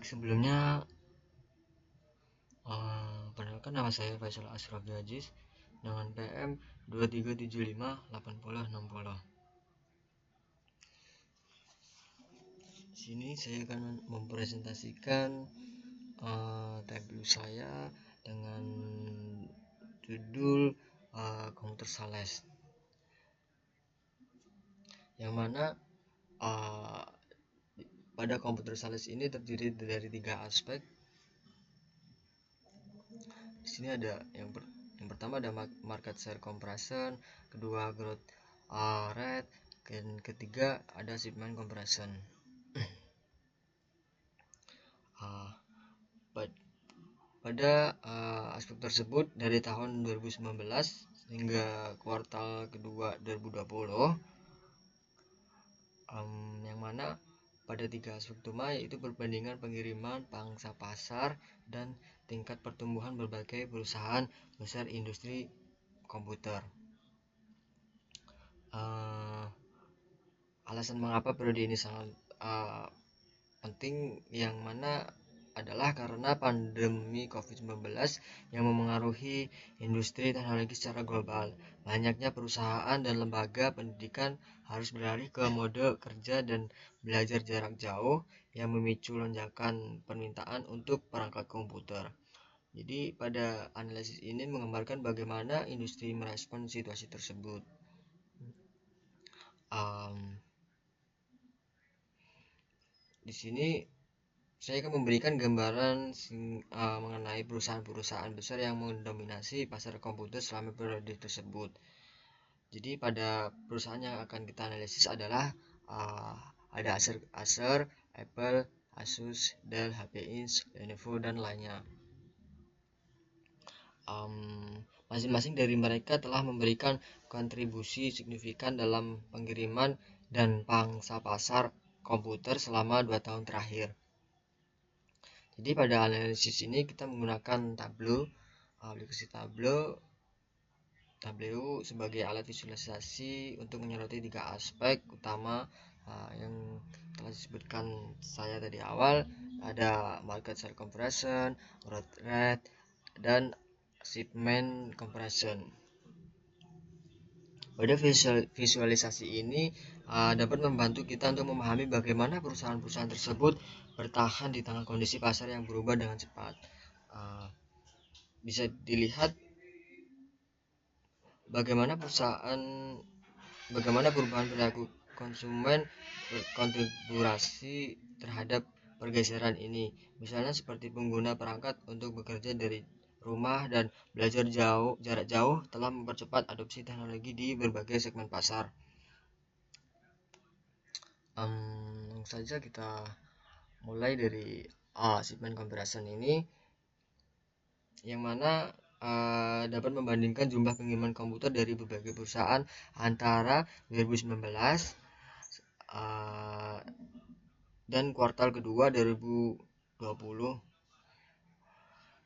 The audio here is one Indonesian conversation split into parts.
Baik, sebelumnya perkenalkan nama saya Faisal Asrafi Aziz dengan PM 23758060. Di sini saya akan mempresentasikan tabel saya dengan judul Komputer Sales, yang mana pada komputer sales ini terdiri dari 3 aspek. Di sini ada yang pertama ada market share compression, kedua growth rate, dan ketiga ada shipment compression. Pada aspek tersebut dari tahun 2019 hingga kuartal kedua 2020, yang mana pada 3 aspek utama yaitu perbandingan pengiriman, pangsa pasar, dan tingkat pertumbuhan berbagai perusahaan besar industri komputer. Alasan mengapa periode ini sangat penting, yang mana adalah karena pandemi COVID-19 yang memengaruhi industri teknologi secara global. Banyaknya perusahaan dan lembaga pendidikan harus beralih ke mode kerja dan belajar jarak jauh yang memicu lonjakan permintaan untuk perangkat komputer. Jadi pada analisis ini menggambarkan bagaimana industri merespon situasi tersebut. Di sini saya akan memberikan gambaran mengenai perusahaan-perusahaan besar yang mendominasi pasar komputer selama periode tersebut. Jadi pada perusahaan yang akan kita analisis adalah ada Acer, Apple, Asus, Dell, HP Inc, Lenovo, dan lainnya. Masing-masing dari mereka telah memberikan kontribusi signifikan dalam pengiriman dan pangsa pasar komputer selama 2 tahun terakhir. Jadi pada analisis ini kita menggunakan aplikasi Tableau sebagai alat visualisasi untuk menyoroti 3 aspek utama yang telah disebutkan saya tadi awal. Ada market share compression, growth rate, dan shipment compression. Pada visualisasi ini dapat membantu kita untuk memahami bagaimana perusahaan-perusahaan tersebut bertahan di tengah kondisi pasar yang berubah dengan cepat. Bisa dilihat bagaimana perubahan perilaku konsumen berkontribusi terhadap pergeseran ini. Misalnya seperti pengguna perangkat untuk bekerja dari rumah dan belajar jarak jauh telah mempercepat adopsi teknologi di berbagai segmen pasar. Langsung saja kita mulai dari shipment compression ini, yang mana dapat membandingkan jumlah pengiriman komputer dari berbagai perusahaan antara 2019 dan kuartal kedua 2020.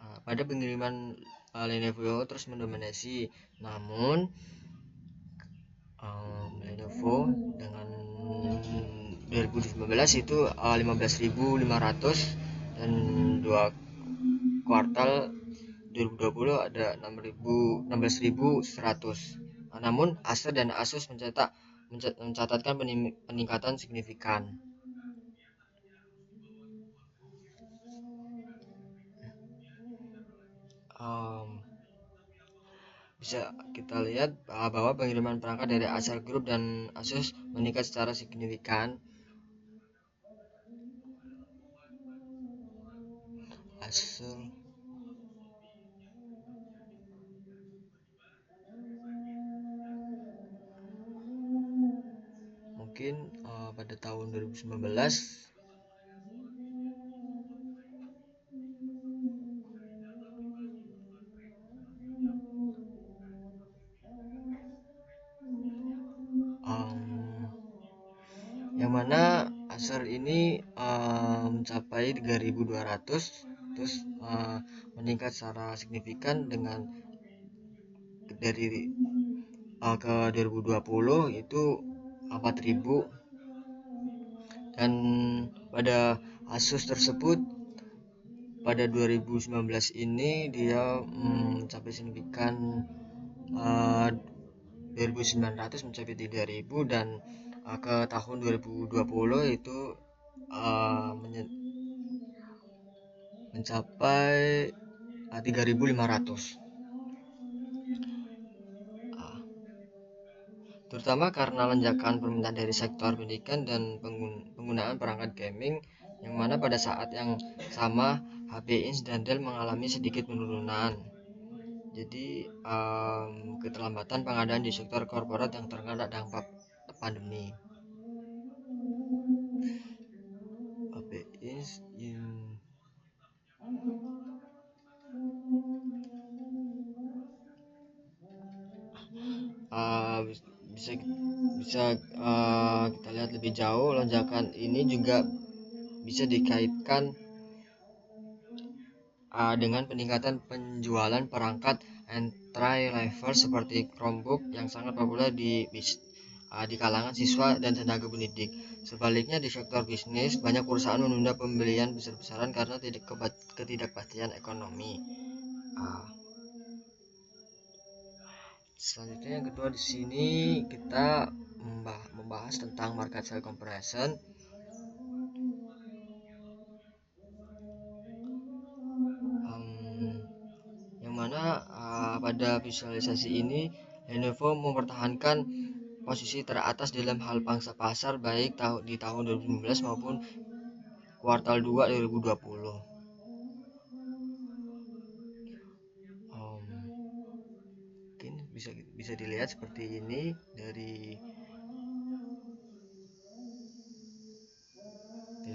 Pada pengiriman Lenovo terus mendominasi, namun Lenovo dengan 2019 itu 15.500 dan 2 kuartal 2020 ada 16.100. Namun Acer dan Asus mencatatkan peningkatan signifikan. Bisa kita lihat bahwa pengiriman perangkat dari Acer Group dan Asus meningkat secara signifikan. Acer mungkin pada tahun 2019 yang mana Acer ini mencapai 3.200, terus meningkat secara signifikan dengan dari ke 2020 itu 4.000, dan pada Asus tersebut pada 2019 ini dia mencapai signifikan 2.900 mencapai 3.000, dan ke tahun 2020 itu mencapai 3.500, terutama karena lonjakan permintaan dari sektor pendidikan dan penggunaan perangkat gaming, yang mana pada saat yang sama HP Inch dan Dell mengalami sedikit penurunan. Jadi keterlambatan pengadaan di sektor korporat yang terkena dampak pandemi. HP Inch bisa bisa kita lihat lebih jauh, lonjakan ini juga bisa dikaitkan dengan peningkatan penjualan perangkat entry level seperti Chromebook yang sangat populer di kalangan siswa dan tenaga pendidik. Sebaliknya di sektor bisnis, banyak perusahaan menunda pembelian besar-besaran karena ketidakpastian ekonomi. Selanjutnya yang kedua, di sini kita membahas tentang market share comparison. Yang mana pada visualisasi ini Lenovo mempertahankan posisi teratas dalam hal pangsa pasar baik di tahun 2019 maupun kuartal 2 2020. Mungkin bisa dilihat seperti ini dari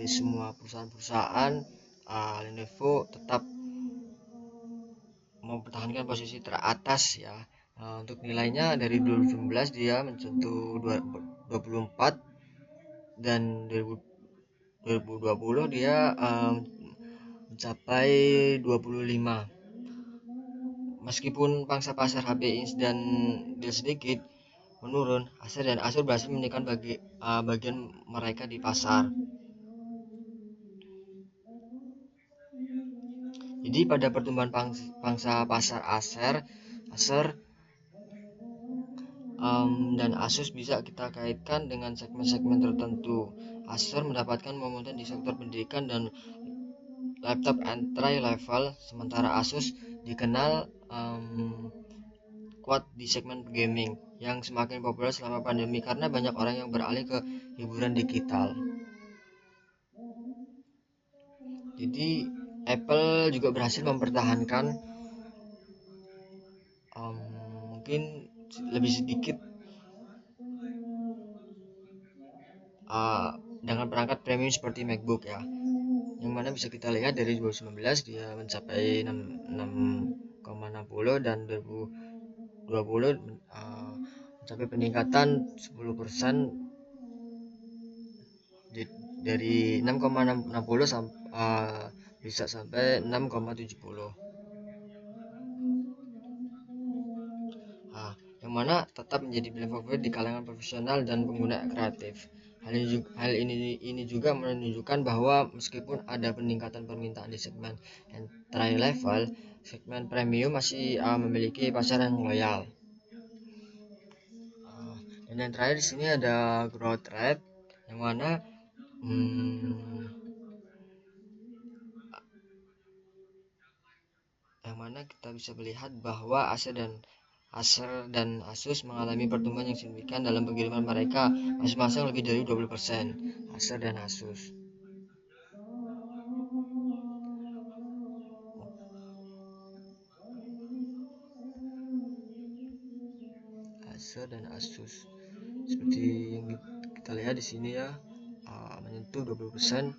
semua perusahaan-perusahaan, Lenovo tetap mempertahankan posisi teratas ya. Untuk nilainya dari 2019 dia menyentuh 24, dan 2020 dia mencapai 25. Meskipun pangsa pasar HP Inch dan Dell sedikit menurun, Acer dan Asus berhasil menekan bagian mereka di pasar. Jadi pada pertumbuhan pangsa pasar Acer dan Asus bisa kita kaitkan dengan segmen-segmen tertentu. Acer mendapatkan momentum di sektor pendidikan dan laptop entry level, sementara Asus dikenal kuat di segmen gaming yang semakin populer selama pandemi karena banyak orang yang beralih ke hiburan digital. Jadi Apple juga berhasil mempertahankan mungkin lebih sedikit dengan perangkat premium seperti MacBook ya, yang mana bisa kita lihat dari 2019 dia mencapai 6,60 dan 2020 mencapai peningkatan 10% dari 6,60 bisa sampai 6,70. Yang mana tetap menjadi pilihan favorit di kalangan profesional dan pengguna kreatif. Hal ini juga menunjukkan bahwa meskipun ada peningkatan permintaan di segmen entry level, segmen premium masih memiliki pasar yang loyal. Dan yang terakhir di sini ada growth rate, yang mana kita bisa melihat bahwa Acer dan Asus mengalami pertumbuhan yang signifikan dalam pengiriman mereka masing-masing lebih dari 20%. Acer dan Asus. Seperti yang kita lihat di sini ya, menyentuh 20%,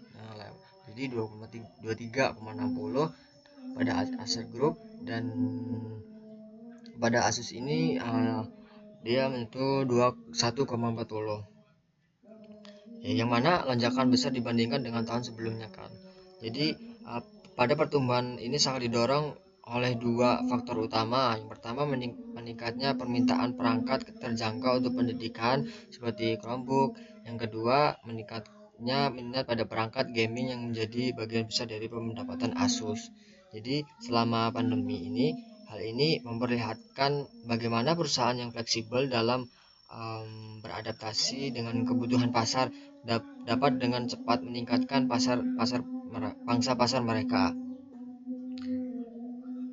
jadi 23,60 pada Acer Group, dan pada Asus ini dia menyentuh 1,40, yang mana lonjakan besar dibandingkan dengan tahun sebelumnya kan. Jadi pada pertumbuhan ini sangat didorong oleh dua faktor utama. Yang pertama, meningkatnya permintaan perangkat terjangkau untuk pendidikan seperti Chromebook. Yang kedua, meningkatnya minat pada perangkat gaming yang menjadi bagian besar dari pendapatan Asus. Jadi selama pandemi ini, hal ini memperlihatkan bagaimana perusahaan yang fleksibel dalam beradaptasi dengan kebutuhan pasar dapat dengan cepat meningkatkan pangsa pasar mereka.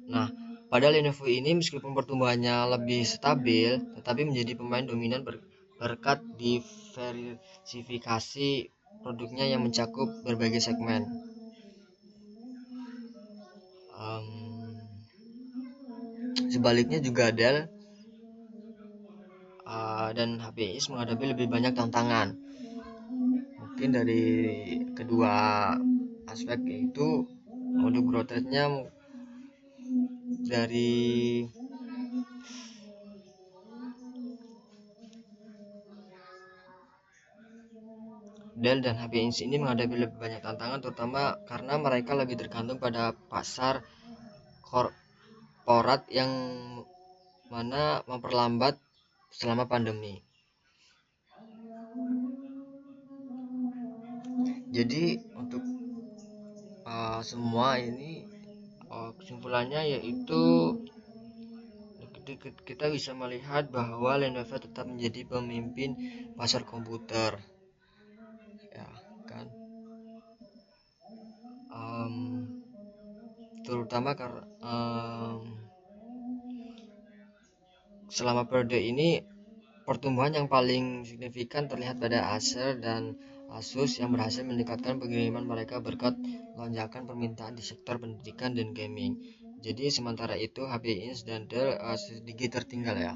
Nah, pada Lenovo ini meskipun pertumbuhannya lebih stabil, tetapi menjadi pemain dominan berkat diversifikasi produknya yang mencakup berbagai segmen. Sebaliknya juga Dell dan HPS menghadapi lebih banyak tantangan. Mungkin dari kedua aspek, yaitu untuk growth rate-nya dari Dell dan HP Inc. ini menghadapi lebih banyak tantangan, terutama karena mereka lebih tergantung pada pasar korporat yang mana memperlambat selama pandemi. Jadi untuk semua ini kesimpulannya yaitu kita bisa melihat bahwa Lenovo tetap menjadi pemimpin pasar komputer, ya kan, terutama karena selama periode ini pertumbuhan yang paling signifikan terlihat pada Acer dan Asus yang berhasil meningkatkan pengiriman mereka berkat lonjakan permintaan di sektor pendidikan dan gaming. Jadi sementara itu HP Inc dan Dell sedikit tertinggal, ya.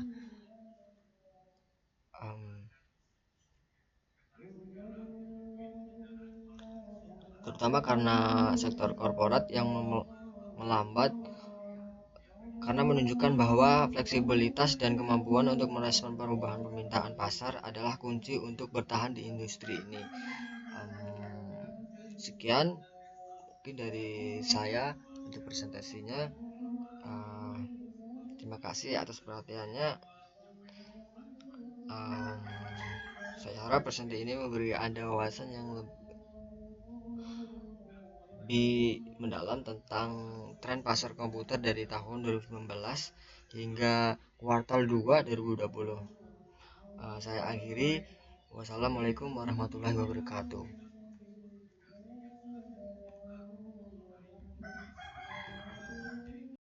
Terutama karena sektor korporat yang melambat, karena menunjukkan bahwa fleksibilitas dan kemampuan untuk merespon perubahan permintaan pasar adalah kunci untuk bertahan di industri ini. Sekian mungkin dari saya untuk presentasinya. Terima kasih atas perhatiannya. Saya harap presentasi ini memberi Anda wawasan yang lebih mendalam tentang tren pasar komputer dari tahun 2019 hingga kuartal 2 2020. Saya akhiri. Wassalamualaikum warahmatullahi wabarakatuh.